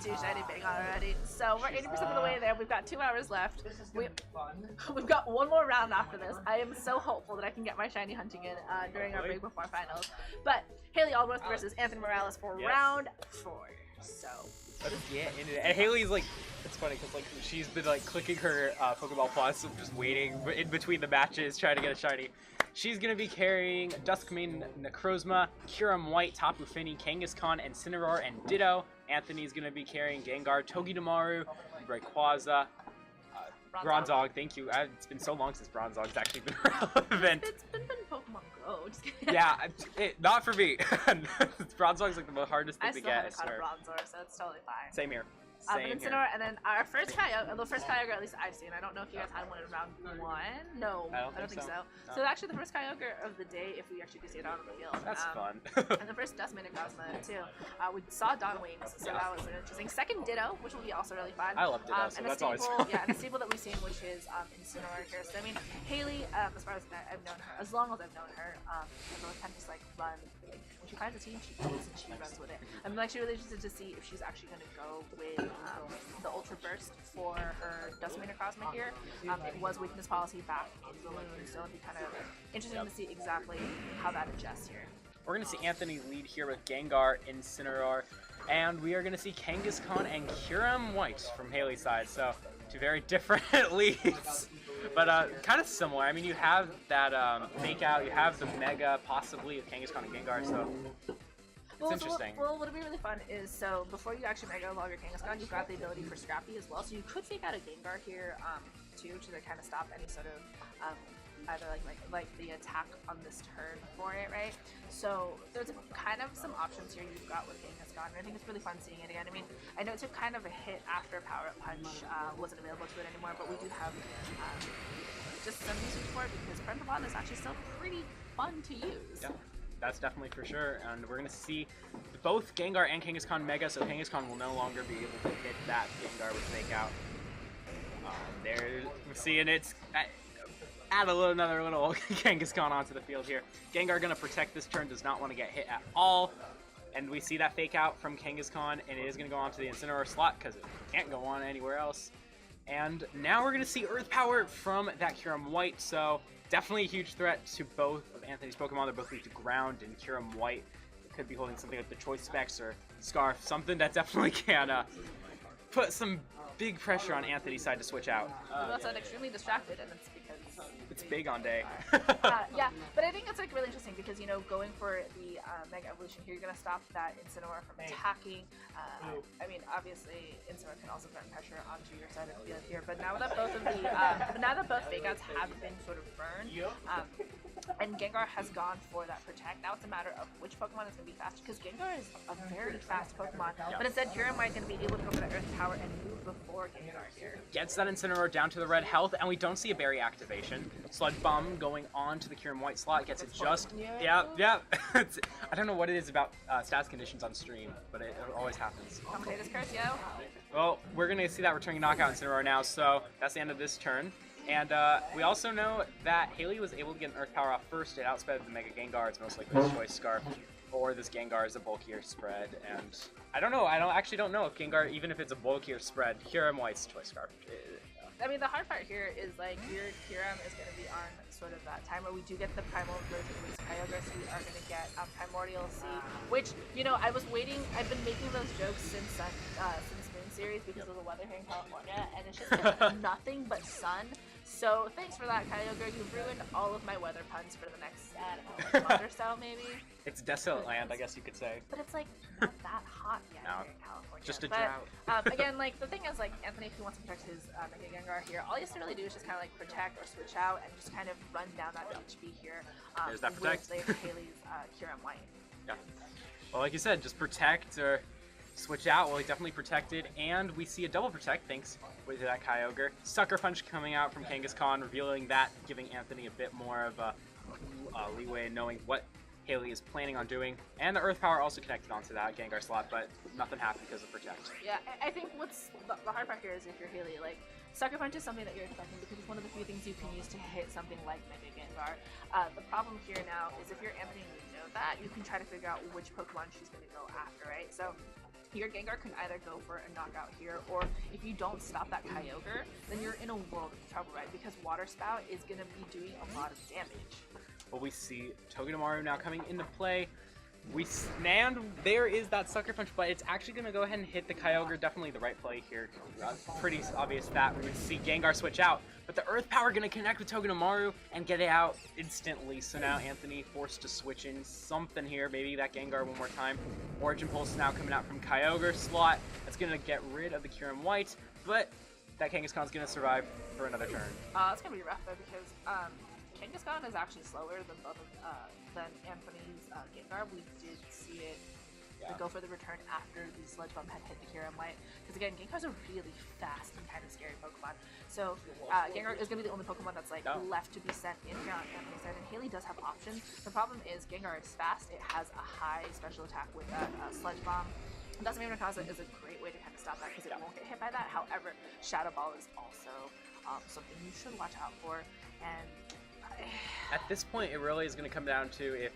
2 shiny Bagon already. So we're 80% of the way there. We've got 2 hours left. We've got one more round after this. I am so hopeful that I can get my shiny hunting in during our break before finals. But Hayley Aldworth versus Anthony Morales for round 4. So let's get into it. And Hayley's like, it's funny because like she's been like clicking her Pokeball Plus, just waiting in between the matches, trying to get a shiny. She's going to be carrying Duskmane, Necrozma, Kyurem White, Tapu Fini, Kangaskhan, and Incineroar, and Ditto. Anthony's going to be carrying Gengar, Togedemaru, Rayquaza, Bronzong. Thank you. It's been so long since Bronzong's actually been relevant. It's been Pokemon Go. Just kidding. Yeah, not for me. Bronzong's like the hardest thing to get. I still haven't caught a Bronzor, so it's totally fine. Same here. But Incineroar, and then our first Kyogre, the first Kyogre at least I've seen. I don't know if you guys had one in round 1. No, I don't think so. No. So actually the first Kyogre of the day, if we actually do see it out on the field. That's fun. And the first Duskmane Necrozma too. We saw Dawn Wings, so that was interesting. Second Ditto, which will be also really fun. I love Ditto, so that's always fun. Yeah, and a staple that we've seen, which is Incineroar here. So I mean, Hayley, as far as I've known her, as long as I've known her, has always kind of just like run. Like, when she finds a team, she goes and she runs with it. I'm actually really interested to see if she's actually going to go with the Ultra Burst for her Duskmane Necrozma here. It was weakness policy back in June, so it'll be kind of interesting to see exactly how that adjusts here. We're going to see Anthony lead here with Gengar, Incineroar, and we are going to see Kangaskhan and Kyurem White from Hayley's side. So 2 very different leads, but kind of similar. I mean, you have that fake out, you have the Mega possibly with Kangaskhan and Gengar, so it's interesting. Well, what'll be really fun is, so before you actually Mega log your Kangaskhan, you've got the ability for Scrappy as well, so you could fake out a Gengar here too, to kind of stop any sort of either like the attack on this turn for it, right? So there's kind of some options here you've got with Kangaskhan, and I think it's really fun seeing it again. I mean, I know it took kind of a hit after Power Up Punch wasn't available to it anymore, but we do have just some usage for it because Parental Bond is actually still pretty fun to use. Yeah. That's definitely for sure, and we're going to see both Gengar and Kangaskhan Mega, so Kangaskhan will no longer be able to hit that Gengar with Fake Out. There, we're seeing it. Add another little Kangaskhan onto the field here. Gengar going to protect this turn, does not want to get hit at all, and we see that Fake Out from Kangaskhan, and it is going to go onto the Incineroar slot because it can't go on anywhere else. And now we're going to see Earth Power from that Kyurem White, so definitely a huge threat to both of Anthony's Pokemon. They're both weak to ground, and Kyurem White could be holding something like the Choice Specs or Scarf, something that definitely can put some big pressure on Anthony's side to switch out. We've also extremely distracted, and it's because it's big on day. Yeah, but I think it's like really interesting because, you know, going for the Mega Evolution here, you're going to stop that Incineroar from attacking. I mean, obviously, Incineroar can also threaten pressure onto your side of the field here, but now that both of the now that both Fake Outs have been sort of burned, and Gengar has gone for that Protect, now it's a matter of which Pokemon is going to be fast, because Gengar is a very fast Pokemon, but instead Kyurem White is going to be able to go for that Earth Power and move before Gengar here. Gets that Incineroar down to the red health, and we don't see a berry activation. Sludge Bomb going on to the Kyurem White slot, gets it just, yeah. I don't know what it is about stats conditions on stream, but it always happens. Commentator's curse, yo. Well, we're going to see that returning knockout Incineroar now, so that's the end of this turn. And we also know that Hayley was able to get an Earth Power off first. It outsped the Mega Gengar. It's most likely his Choice Scarf. Or this Gengar is a bulkier spread. And I don't know. I actually don't know if Gengar, even if it's a bulkier spread, Kyurem White's Choice Scarf. I mean, the hard part here is, like, your Kyurem is going to be on sort of that time where we do get the Primal version of these Kyogres. We are going to get Primordial Sea, which, you know, I was waiting. I've been making those jokes since Moon Series because of the weather here in California, and it's just been nothing but sun. So thanks for that, Kyogre. You've ruined all of my weather puns for the next, I don't know, month or so, maybe. It's desolate land, I guess you could say. But it's, like, not that hot yet here in California. Just a drought. Again, like, the thing is, like, Anthony, if he wants to protect his Mega Gengar here, all he has to really do is just kind of, like, protect or switch out and just kind of run down that HP here. There's that protect. With Hayley's Kyurem White. Yeah. Well, like you said, just protect or switch out. Well, he definitely protected, and we see a double protect thanks to that Kyogre. Sucker Punch coming out from Kangaskhan, revealing that, giving Anthony a bit more of a leeway in knowing what Hayley is planning on doing. And the Earth Power also connected onto that Gengar slot, but nothing happened because of Protect. Yeah, I think what's the hard part here is if you're Hayley, like, Sucker Punch is something that you're expecting because it's one of the few things you can use to hit something like Mega Gengar. The problem here now is if you're Anthony and you know that, you can try to figure out which Pokemon she's going to go after, right? So your Gengar can either go for a knockout here, or if you don't stop that Kyogre, then you're in a world of trouble, right? Because Water Spout is going to be doing a lot of damage. Well, we see Togedemaru now coming into play. And there is that Sucker Punch, but it's actually going to go ahead and hit the Kyogre. Definitely the right play here. Pretty obvious that. We're going to see Gengar switch out, but the Earth Power going to connect with Togedemaru and get it out instantly. So now Anthony forced to switch in something here. Maybe that Gengar one more time. Origin Pulse now coming out from Kyogre slot. That's going to get rid of the Kyurem White, but that Kangaskhan's going to survive for another turn. It's going to be rough though, because Kangaskhan is actually slower than both of than Anthony's Gengar. We did see it go for the return after the Sludge Bomb had hit the Kyurem White. Because again, Gengar's a really fast and kind of scary Pokemon. So Gengar is going to be the only Pokemon that's like left to be sent in here on Anthony's side. And Hayley does have options. The problem is Gengar is fast. It has a high special attack with that Sludge Bomb. Dasmine Rakasa is a great way to kind of stop that because it won't get hit by that. However, Shadow Ball is also something you should watch out for. And at this point, it really is going to come down to if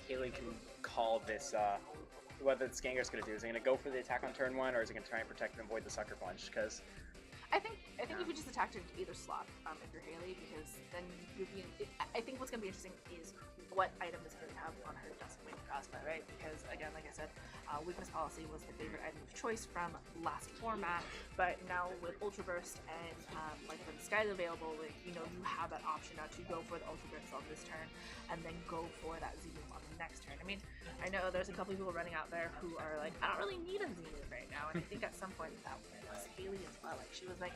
Hayley can call this, whether this Gengar's going to do. Is it going to go for the attack on turn 1, or is it going to try and protect and avoid the Sucker Punch? Because I think if you just attacked into either slot, if you're Hayley, because then you'd be. I think what's going to be interesting is what item is going to have on her Duskmane Crossbow, right? Because again, like I said, Weakness Policy was the favorite item of choice from last format, but now with Ultra Burst and like when Sky's available, like you have that option now to go for the Ultra Burst on this turn, and then go for that Z-move on the next turn. I mean, I know there's a couple people running out there who are like, I don't really need a Z-move right now, and I think at some point that was Hayley as well. Like she was like,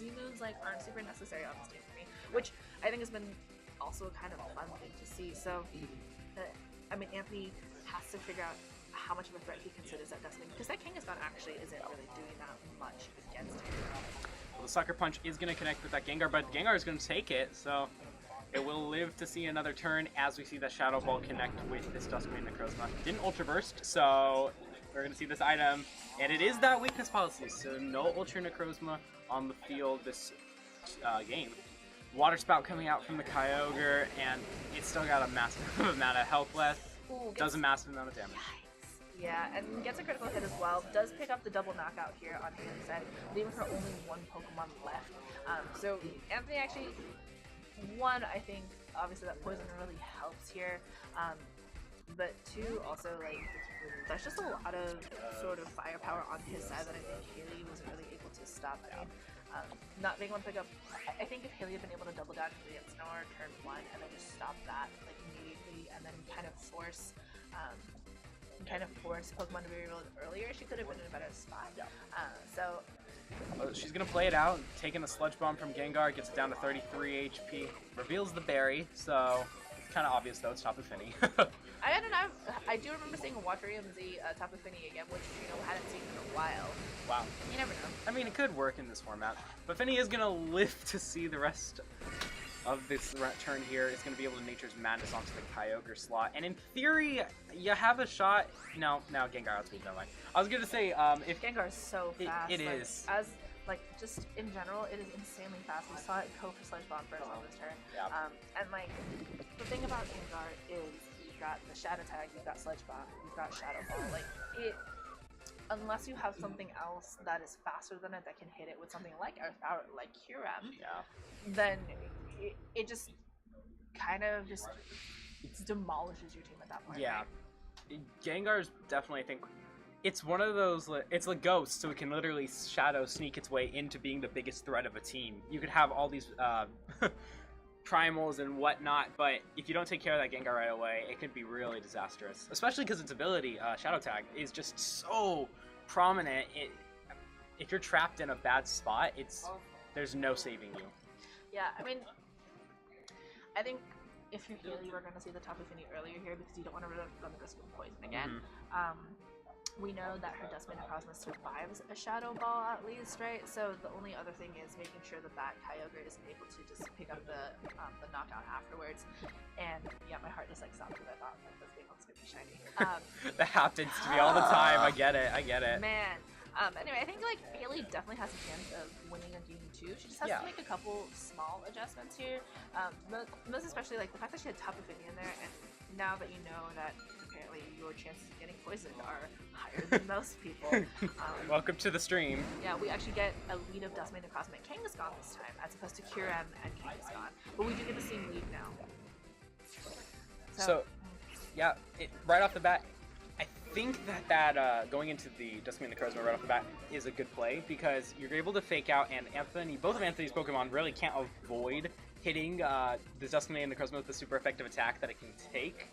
Z-moves like aren't super necessary on this game for me, which I think has been also kind of a fun thing to see. So, I mean, Anthony has to figure out how much of a threat he considers that Duskmane, because that Kangaskhan actually isn't really doing that much against him. Well, the Sucker Punch is going to connect with that Gengar, but Gengar is going to take it, so it will live to see another turn as we see the Shadow Ball connect with this Duskmane Necrozma. Didn't Ultra Burst, so we're going to see this item, and it is that Weakness Policy, so no Ultra Necrozma on the field this game. Water Spout coming out from the Kyogre, and it's still got a massive amount of health left. Does a massive amount of damage. Yeah, and gets a critical hit as well. Does pick up the double knockout here on Hayley's side, leaving her only one Pokemon left. So Anthony actually, one, I think, obviously that poison really helps here. But two, also, like, that's just a lot of sort of firepower on his side that I think Hayley was really able to stop. I mean, not being able to pick up, I think if Hayley had been able to double down to the Snore turn 1 and then just stop that like immediately and then kind of force Pokemon to be revealed earlier, she could have been in a better spot. So she's gonna play it out, taking the Sludge Bomb from Gengar, gets it down to 33 HP, reveals the berry, so it's kind of obvious though, it's Tapu Fini. I don't know, I do remember seeing a Waterium Z Tapu Fini again, which hadn't seen in a while. Wow. You never know. I mean, it could work in this format, but Fini is gonna live to see the rest of this turn here. Is going to be able to Nature's Madness onto the Kyogre slot, and in theory, you have a shot. No, Gengar outspeed, never mind. I was going to say, if Gengar is so fast. It like, is. As like just in general, it is insanely fast. We saw it go for Sludge Bomb first on this turn. Yeah. And like the thing about Gengar is you've got the Shadow Tag, you've got Sludge Bomb, you've got Shadow Ball. Like it. Unless you have something else that is faster than it that can hit it with something like Earth Power, like Kyurem, then it just kind of just demolishes your team at that point. Yeah. Right? Gengar's definitely, I think, it's one of those, it's like Ghost, so it can literally shadow sneak its way into being the biggest threat of a team. You could have all these primals and whatnot, but if you don't take care of that Gengar right away, it could be really disastrous. Especially because its ability, Shadow Tag, is just so prominent. If you're trapped in a bad spot, there's no saving you. Yeah, I mean, I think if you're Hayley, we're going to see the Tapu Fini earlier here because you don't want to run the risk of poison again. We know that her Duskmane Necrozma survives a Shadow Ball at least, right? So the only other thing is making sure that Kyogre isn't able to just pick up the knockout afterwards. And yeah, my heart just like stopped because I thought like this game was gonna be shiny. That happens to me all the time. I get it. Man. Anyway, I think like Hayley definitely has a chance of winning a game too. She just has to make a couple small adjustments here. Most especially like the fact that she had Tapu Fini in there, and now that you know that apparently your chances of getting poisoned are higher than most people. Welcome to the stream. Yeah, we actually get a lead of Dustmane and Cosmic Kangaskhan this time, as opposed to Kyurem and Kangaskhan. But we do get the same lead now. So yeah, right off the bat, I think that going into the Dustmane and the Crozma right off the bat is a good play, because you're able to fake out, and both of Anthony's Pokemon really can't avoid hitting the Dustmane and the Crozma with the super effective attack that it can take.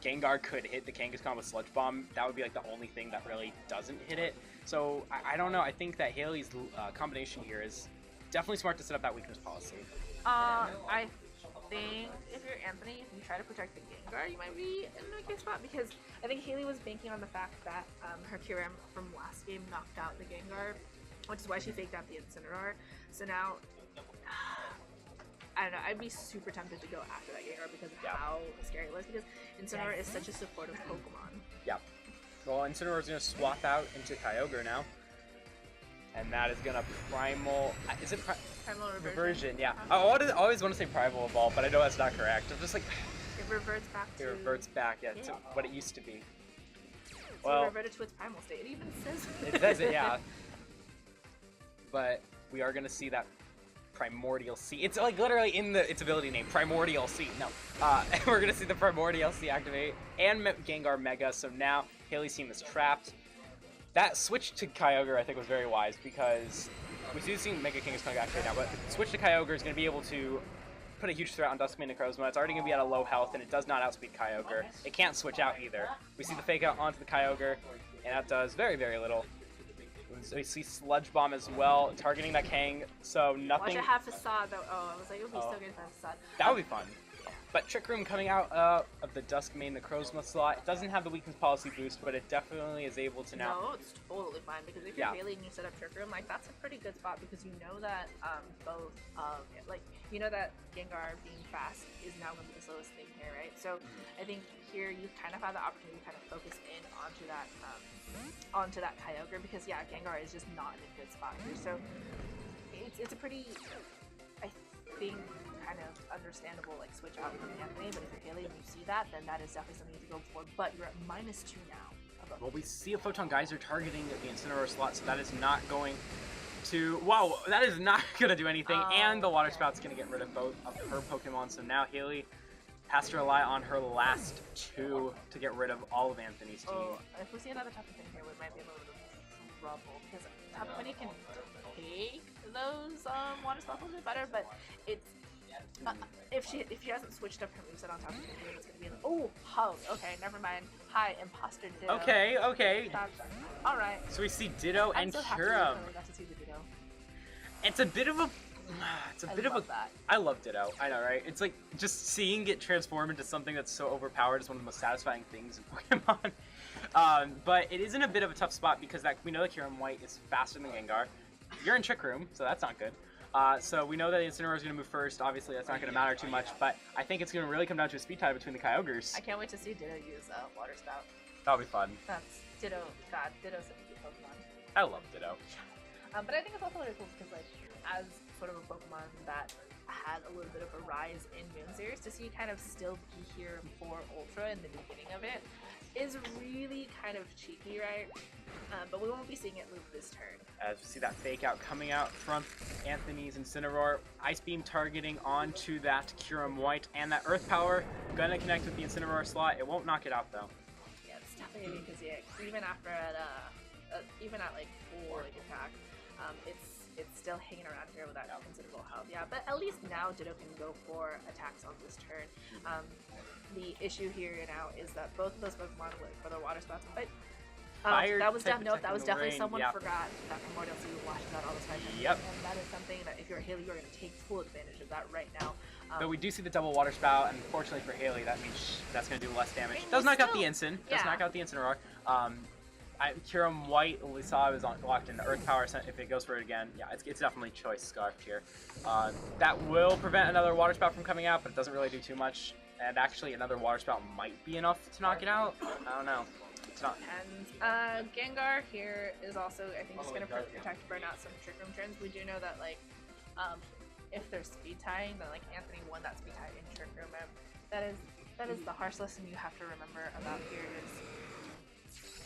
Gengar could hit the Kangaskhan with Sludge Bomb. That would be like the only thing that really doesn't hit it. So I don't know. I think that Hayley's combination here is definitely smart to set up that weakness policy. I think if you're Anthony, if you try to protect the Gengar, you might be in a good spot, because I think Hayley was banking on the fact that her Kyurem from last game knocked out the Gengar, which is why she faked out the Incineroar. So now, I don't know, I'd be super tempted to go after that Gengar because of how scary it was, because Incineroar is such a supportive Pokemon. Yeah. Well, Incineroar is going to swap out into Kyogre now. And that is going to Primal... Is it Primal Reversion? Yeah. I always want to say Primal Evolve, but I know that's not correct. I'm just like... It reverts back to... It reverts back, to what it used to be. So well, it reverted to its Primal state. It even says it. It says it, yeah. But we are going to see that Primordial Sea. It's like literally in its ability name, Primordial Sea. No. We're going to see the Primordial Sea activate, and Gengar Mega, so now Hayley's team is trapped. That switch to Kyogre, I think, was very wise, because we do see Mega King is coming back right now, but the switch to Kyogre is going to be able to put a huge threat on Dustmane and Crozma. It's already going to be at a low health, and it does not outspeed Kyogre. It can't switch out either. We see the fake out onto the Kyogre, and that does very, very little. So we see Sludge Bomb as well, targeting that Kang, so nothing... Watch it have Facade, though. Oh, I was like, it would be so good if it had Facade. That would be fun. But Trick Room coming out of the Duskmane, the Crozma slot, it doesn't have the weakness policy boost, but it definitely is able to now... No, it's totally fine, because if you're Hayley and you set up Trick Room, like, that's a pretty good spot, because you know that you know that Gengar being fast is now going to be the slowest thing here, right? So I think here you kind of have the opportunity to kind of focus in onto that Kyogre, because Gengar is just not in a good spot here. So it's a pretty, I think, kind of understandable switch out from Anthony, but if you're Hayley and you see that, then that is definitely something to go for. But you're at -2 now. Well, we see a Photon Geyser targeting the Incineroar slot, so that is not going to... Wow, that is not going to do anything, and the Water Spout's going to get rid of both of her Pokemon, so now Hayley has to rely on her last 2 to get rid of all of Anthony's team. Oh, if we see another Tapu Fini here, we might be a little bit of trouble, because Tapu Fini can take those Water Spouts a little bit better, but it's... if she hasn't switched up her moveset on Tapu Fini, it's gonna be Hug. Okay, never mind. Hi, Imposter Ditto. Okay. Alright. So we see Ditto and so Kyurem. I got to see the Ditto. It's a bit of a... I love Ditto. I know, right? It's like, just seeing it transform into something that's so overpowered is one of the most satisfying things in Pokemon. But it is in a bit of a tough spot, because we know that Kyurem White is faster than Gengar. You're in Trick Room, so that's not good. So we know that Incineroar is going to move first. Obviously, that's not going to matter too much, but I think it's going to really come down to a speed tie between the Kyogres. I can't wait to see Ditto use Water Spout. That'll be fun. That's Ditto. God, Ditto's such a good Pokemon. I love Ditto. But I think it's also really cool because, as sort of a Pokemon that had a little bit of a rise in Moon Series, to see kind of still be here for Ultra in the beginning of it is really kind of cheeky, right? But we won't be seeing it move this turn. As we see that fake out coming out from Anthony's Incineroar, Ice Beam targeting onto that Kyurem White, and that Earth Power gonna connect with the Incineroar slot. It won't knock it out though. Yeah, it's definitely because even after even at full attack, it's still hanging around here with that considerable health. Yeah, but at least now Ditto can go for attacks on this turn. The issue here now is that both of those Pokemon went for their Water Spouts, but that was definitely someone forgot that Primordial Sea washes out all those fire types. Yep. And that is something that if you're Hayley, you're going to take full advantage of that right now. But we do see the double Water Spout, and unfortunately for Hayley, that means that's going to do less damage. Does knock out the Incin. Does knock out the Incineroar. Kyurem White, we saw it was locked in the Earth Power. If it goes for it again, it's definitely choice scarfed here. That will prevent another Water Spout from coming out, but it doesn't really do too much. And actually, another Water Spout might be enough to knock it out. I don't know. It's not. And Gengar here is also, I think, just going to protect burn out some Trick Room turns. We do know that, if they're speed tying, then Anthony won that speed tie in Trick Room. That is that is the harsh lesson you have to remember about here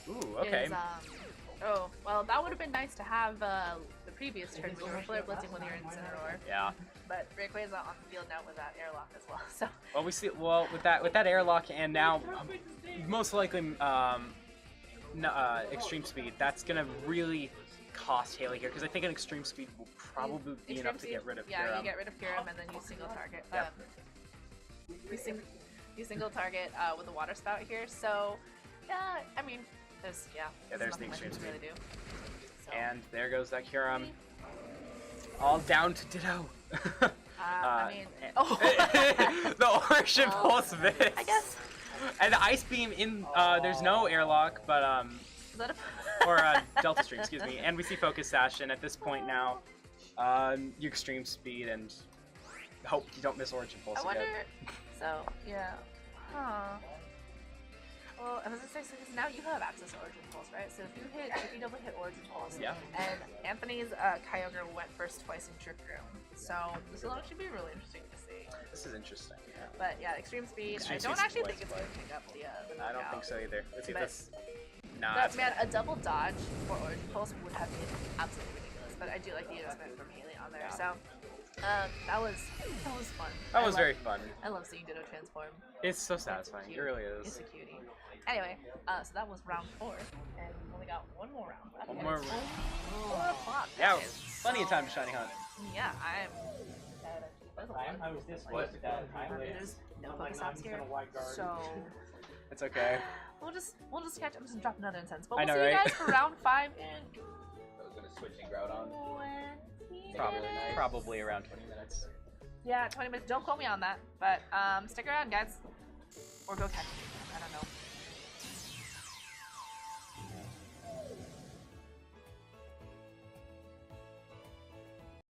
Ooh, okay. oh, well, that would have been nice to have the previous turn when you were flare blitzing when you're in Incineroar. Yeah. But Rayquaza on the field now with that airlock as well. So. Well, we see. Well, with that airlock, and now most likely extreme speed. That's gonna really cost Hayley here because I think an extreme speed will probably be enough to get rid of. Yeah, you get rid of Kyurem and then you single target. Yep. You single target with the water spout here. So, yeah, I mean, there's there's the extreme speed. Really do. So. And there goes that Kyurem. All down to Ditto. I mean, the Orange Impulse miss. I guess. And the Ice Beam in, there's no airlock, but, Is that or Delta Stream, excuse me. And we see Focus Sash, and at this point now, you extreme speed and hope you don't miss Orange Impulse I wonder, again. so, yeah. Huh. Well, I was gonna say, so because now you have access to Origin Pulse, right? So if you double hit Origin Pulse, yeah. And Anthony's Kyogre went first twice in Trick Room, so this will actually be really interesting to see. This is interesting. Yeah. But yeah, Extreme Speed. Extreme I don't Speed's actually think twice, it's gonna pick up the I don't think so either. Let's see but, this. Nah. But man, a double dodge for Origin Pulse would have been absolutely ridiculous. But I do like the investment from Hayley on there. So that was fun. That was very fun. I love seeing Ditto transform. It's so satisfying. It really is. It's a cutie. Anyway, so that was round 4, and we only got one more round left. One more round. 4 o'clock. Yeah, guys. plenty of time to shiny hunt. Yeah, there's no Pokestops here, so It's okay. we'll just catch. I'm just gonna drop another incense, but I we'll know, see you right? guys for round 5 in I was gonna switch and grout on. 20 Probably, minutes. probably around 20 minutes. Yeah, 20 minutes. Don't quote me on that, but stick around, guys, or go catch me. I don't know.